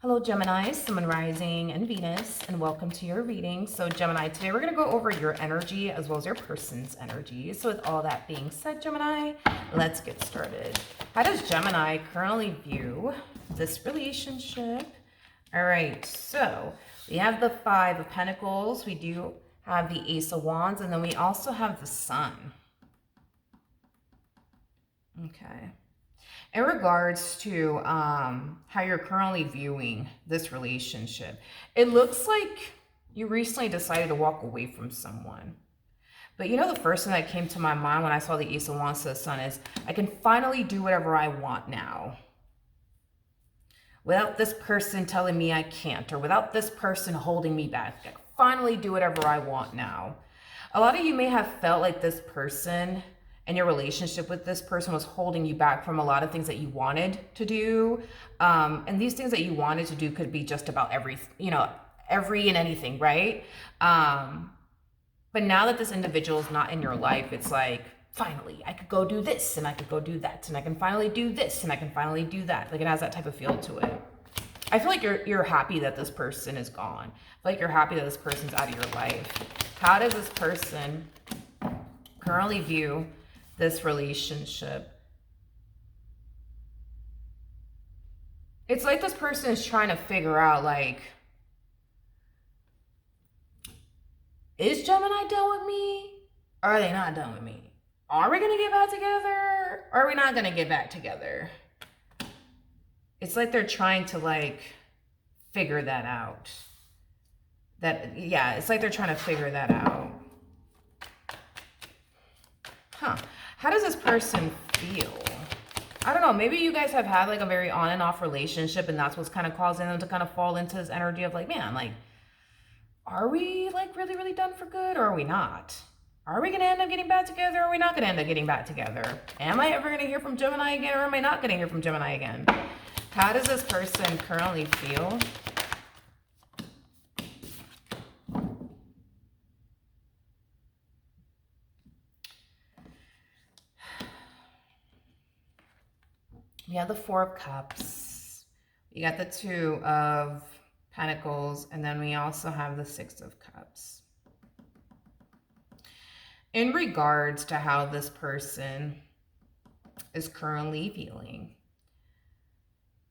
Hello Gemini, Sun, Rising, and Venus, and welcome to your reading. So Gemini, today we're going to go over your energy as well as your person's energy. So with all that being said, Gemini, let's get started. How does Gemini currently view this relationship? All right, so we have the Five of Pentacles, we do have the Ace of Wands, and then we also have the Sun. Okay. In regards to how you're currently viewing this relationship, it looks like you recently decided to walk away from someone. But you know, the first thing that came to my mind when I saw the Ace of Wands to the Sun is, I can finally do whatever I want now. Without this person telling me I can't, or without this person holding me back. I can finally do whatever I want now. A lot of you may have felt like this person and your relationship with this person was holding you back from a lot of things that you wanted to do. And these things that you wanted to do could be just about every and anything, right? But now that this individual is not in your life, it's like, finally, I could go do this and I could go do that. And I can finally do this and I can finally do that. Like, it has that type of feel to it. I feel like you're happy that this person is gone. I feel like you're happy that this person's out of your life. How does this person currently view this relationship? It's like this person is trying to figure out, like, is Gemini done with me? Or are they not done with me? Are we going to get back together? Or are we not going to get back together? It's like they're trying to, like, figure that out. It's like they're trying to figure that out. How does this person feel? I don't know. Maybe you guys have had like a very on and off relationship, and that's what's kind of causing them to kind of fall into this energy of like, man, like, are we like really, really done for good, or are we not? Are we going to end up getting back together, or are we not going to end up getting back together? Am I ever going to hear from Gemini again, or am I not going to hear from Gemini again? How does this person currently feel? We have the Four of Cups. We got the Two of Pentacles, and then we also have the Six of Cups. In regards to how this person is currently feeling,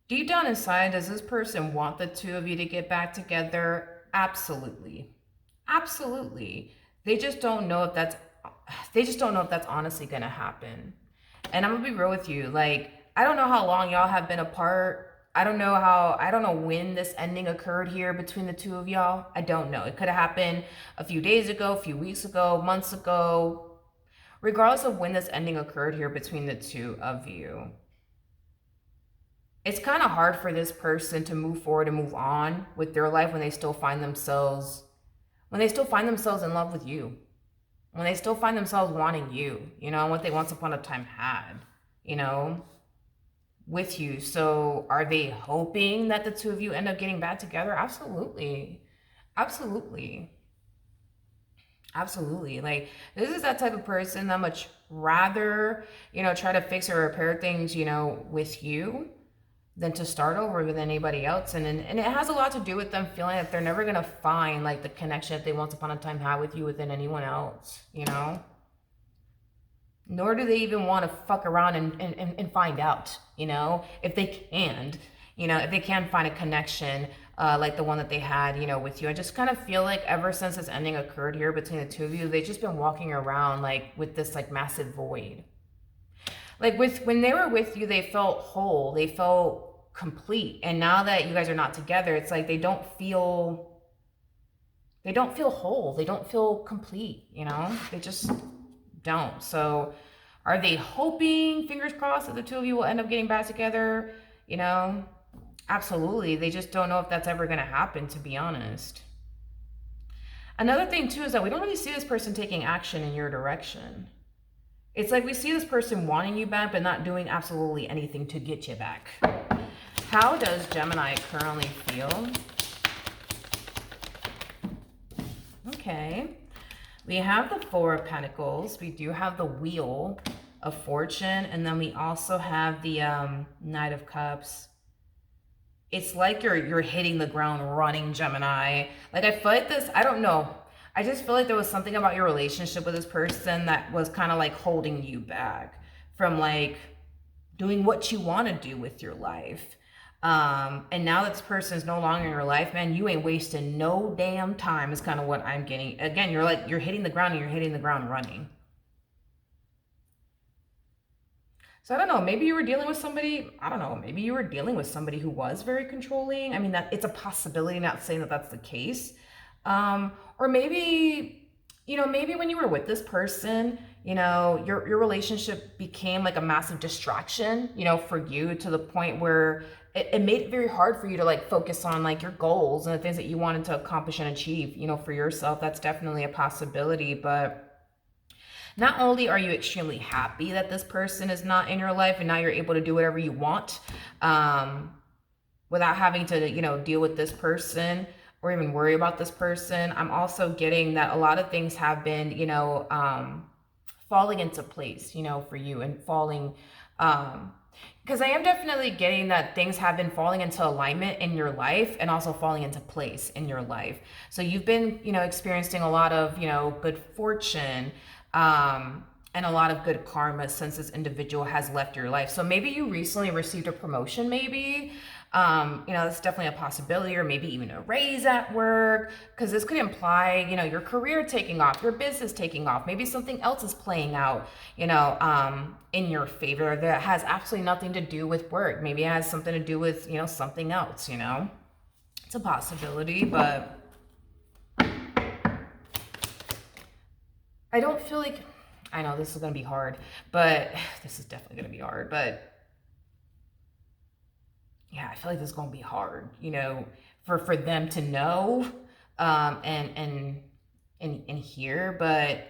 deep down inside, does this person want the two of you to get back together? Absolutely. Absolutely. They just don't know if that's honestly gonna happen. And I'm gonna be real with you, like, I don't know how long y'all have been apart. I don't know when this ending occurred here between the two of y'all. I don't know. It could have happened a few days ago, a few weeks ago, months ago. Regardless of when this ending occurred here between the two of you, it's kind of hard for this person to move forward and move on with their life when they still find themselves in love with you. When they still find themselves wanting you, and what they once upon a time had, with you. So are they hoping that the two of you end up getting back together? Absolutely. Absolutely. Absolutely. Like, this is that type of person that much rather, try to fix or repair things, with you than to start over with anybody else. And it has a lot to do with them feeling that they're never going to find like the connection that they once upon a time had with you within anyone else, Nor do they even want to fuck around and find out, if they can, if they can find a connection like the one that they had, with you. I just kind of feel like ever since this ending occurred here between the two of you, they've just been walking around like with this like massive void. Like when they were with you, they felt whole, they felt complete. And now that you guys are not together, it's like they don't feel whole, they don't feel complete, they just don't. So are they hoping, fingers crossed, that the two of you will end up getting back together? Absolutely. They just don't know if that's ever going to happen, to be honest. Another thing too is that we don't really see this person taking action in your direction. It's like we see this person wanting you back, but not doing absolutely anything to get you back. How does Gemini currently feel? Okay. We have the Four of Pentacles. We do have the Wheel of Fortune. And then we also have the Knight of Cups. it's like you're hitting the ground running, Gemini. Like I feel like this, I don't know. I just feel like there was something about your relationship with this person that was kind of like holding you back from like doing what you want to do with your life. And now that this person is no longer in your life, man, you ain't wasting no damn time is kind of what I'm getting. Again, you're hitting the ground and you're hitting the ground running. So I don't know, maybe you were dealing with somebody, I don't know, maybe you were dealing with somebody who was very controlling. I mean, that it's a possibility, not saying that that's the case. Or maybe, maybe when you were with this person, your relationship became like a massive distraction, for you to the point where it made it very hard for you to like focus on like your goals and the things that you wanted to accomplish and achieve, for yourself. That's definitely a possibility. But not only are you extremely happy that this person is not in your life and now you're able to do whatever you want, without having to, deal with this person or even worry about this person. I'm also getting that a lot of things have been, falling into place, for you, and falling, because I am definitely getting that things have been falling into alignment in your life and also falling into place in your life. So you've been, experiencing a lot of, good fortune, and a lot of good karma since this individual has left your life. So maybe you recently received a promotion, maybe. That's definitely a possibility, or maybe even a raise at work, because this could imply, your career taking off, your business taking off. Maybe something else is playing out, in your favor that has absolutely nothing to do with work. Maybe it has something to do with, something else, It's a possibility, but I don't feel like, I know this is going to be hard, but this is definitely going to be hard, but yeah, I feel like this is going to be hard, for them to know, and hear, but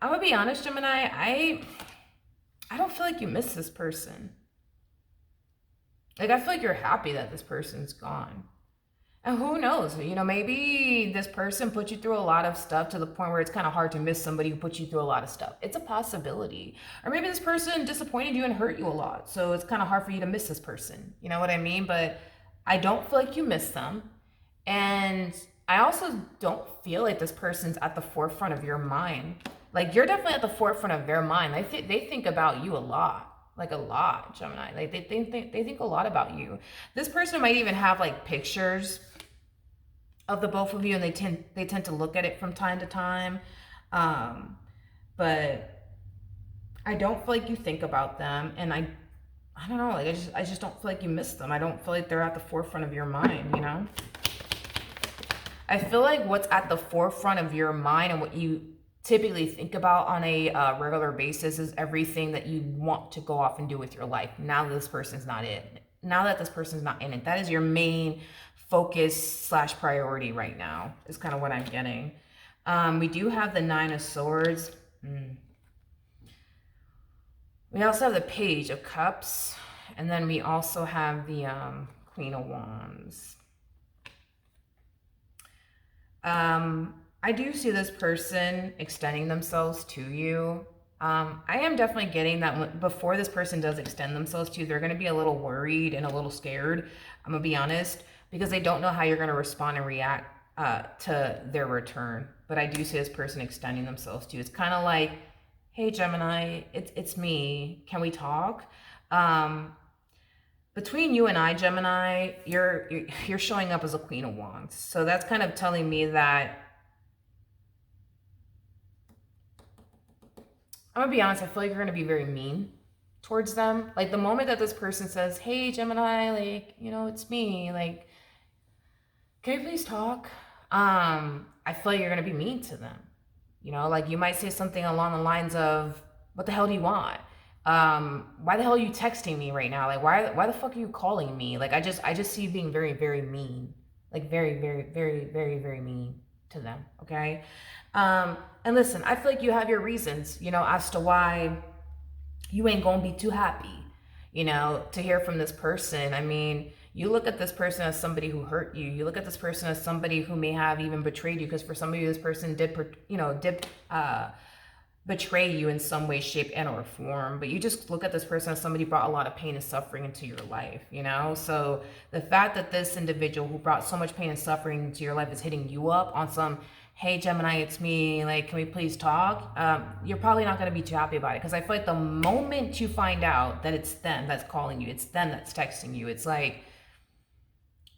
I'm going to be honest, Gemini, I don't feel like you miss this person. Like, I feel like you're happy that this person's gone. And who knows, maybe this person put you through a lot of stuff to the point where it's kind of hard to miss somebody who put you through a lot of stuff. It's a possibility. Or maybe this person disappointed you and hurt you a lot. So it's kind of hard for you to miss this person. You know what I mean? But I don't feel like you miss them. And I also don't feel like this person's at the forefront of your mind. Like, you're definitely at the forefront of their mind. They think about you a lot. Like a lot, Gemini. Like they think a lot about you. This person might even have like pictures of the both of you, and they tend to look at it from time to time. But I don't feel like you think about them, and I don't know, like I just don't feel like you miss them. I don't feel like they're at the forefront of your mind, I feel like what's at the forefront of your mind and what you typically think about on a regular basis is everything that you want to go off and do with your life. Now that this person's not in it. Now that this person's not in it. That is your main focus / priority right now, is kind of what I'm getting. We do have the 9 of Swords. We also have the Page of Cups. And then we also have the Queen of Wands. I do see this person extending themselves to you. I am definitely getting that before this person does extend themselves to you, they're going to be a little worried and a little scared. I'm going to be honest, because they don't know how you're going to respond and react to their return. But I do see this person extending themselves to you. It's kind of like, hey, Gemini, it's me. Can we talk? Between you and I, Gemini, you're showing up as a Queen of Wands. So that's kind of telling me that, I'm gonna be honest, I feel like you're gonna be very mean towards them. Like the moment that this person says, hey, Gemini, like, it's me, like, can you please talk? I feel like you're gonna be mean to them. Like you might say something along the lines of, what the hell do you want? Why the hell are you texting me right now? Like, why the fuck are you calling me? Like, I just see you being very, very mean. Like very, very, very, very, very mean to them. Okay. And listen, I feel like you have your reasons, as to why you ain't gonna be too happy, to hear from this person. I mean, you look at this person as somebody who hurt you. You look at this person as somebody who may have even betrayed you, because for some of you, this person did betray you in some way, shape, and or form. But you just look at this person as somebody who brought a lot of pain and suffering into your life, you know? So the fact that this individual who brought so much pain and suffering into your life is hitting you up on some, hey, Gemini, it's me, like, can we please talk? You're probably not going to be too happy about it, because I feel like the moment you find out that it's them that's calling you, it's them that's texting you, it's like,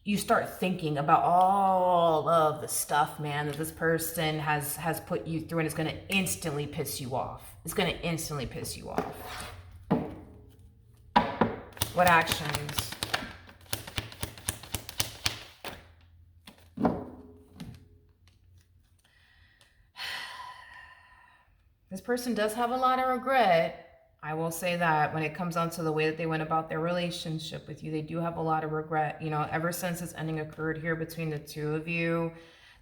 you start thinking about all of the stuff, man, that this person has put you through, and it's going to instantly piss you off. It's going to instantly piss you off. What actions? This person does have a lot of regret. I will say that when it comes down to the way that they went about their relationship with you, they do have a lot of regret. You know, ever since this ending occurred here between the two of you,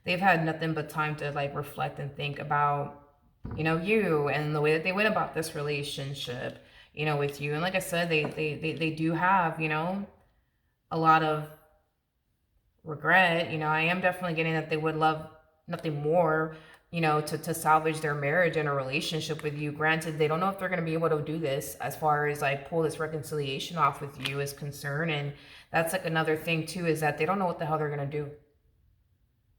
they've had nothing but time to like reflect and think about, you know, you and the way that they went about this relationship, you know, with you. And like I said, they do have, you know, a lot of regret. You know, I am definitely getting that they would love nothing more, you know, to salvage their marriage and a relationship with you. Granted, they don't know if they're going to be able to do this as far as like pull this reconciliation off with you is concerned. And that's like another thing too, is that they don't know what the hell they're going to do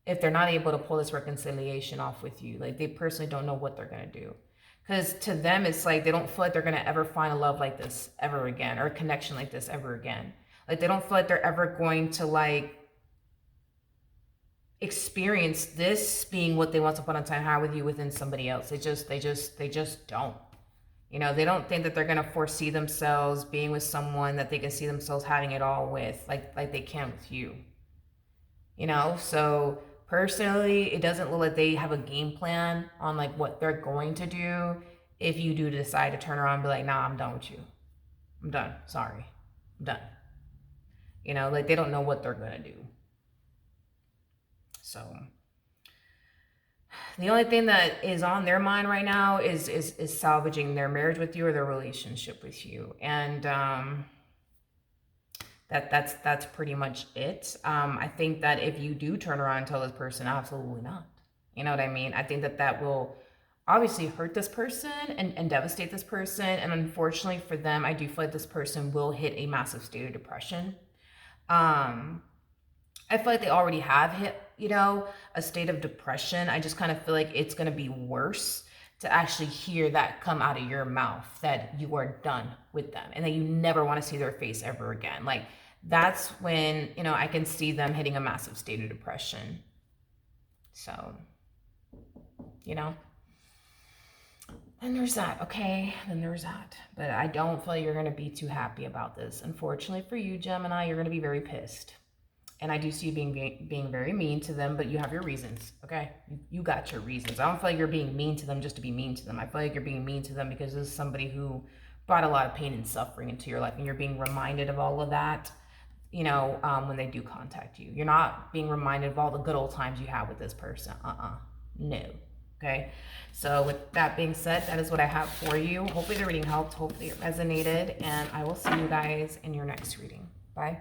if they're not able to pull this reconciliation off with you. Like, they personally don't know what they're going to do, because to them it's like they don't feel like they're going to ever find a love like this ever again, or a connection like this ever again. Like, they don't feel like they're ever going to like experience this being what they once upon a time had with you within somebody else. They just don't. You know, they don't think that they're gonna foresee themselves being with someone that they can see themselves having it all with, like they can with you. You know, so personally, it doesn't look like they have a game plan on like what they're going to do if you do decide to turn around and be like, nah, I'm done with you. I'm done. Sorry. I'm done. You know, like, they don't know what they're gonna do. So the only thing that is on their mind right now is salvaging their marriage with you or their relationship with you. And that's pretty much it. I think that if you do turn around and tell this person, absolutely not. You know what I mean? I think that will obviously hurt this person and devastate this person. And unfortunately for them, I do feel like this person will hit a massive state of depression. I feel like they already have hit, you know, a state of depression. I just kind of feel like it's going to be worse to actually hear that come out of your mouth, that you are done with them and that you never want to see their face ever again. Like, that's when, you know, I can see them hitting a massive state of depression. So, you know, then there's that, okay? Then there's that. But I don't feel like you're going to be too happy about this. Unfortunately for you, Gemini, you're going to be very pissed. And I do see you being very mean to them, but you have your reasons, okay? You got your reasons. I don't feel like you're being mean to them just to be mean to them. I feel like you're being mean to them because this is somebody who brought a lot of pain and suffering into your life, and you're being reminded of all of that, you know, when they do contact you. You're not being reminded of all the good old times you had with this person. No. Okay? So with that being said, that is what I have for you. Hopefully the reading helped. Hopefully it resonated. And I will see you guys in your next reading. Bye.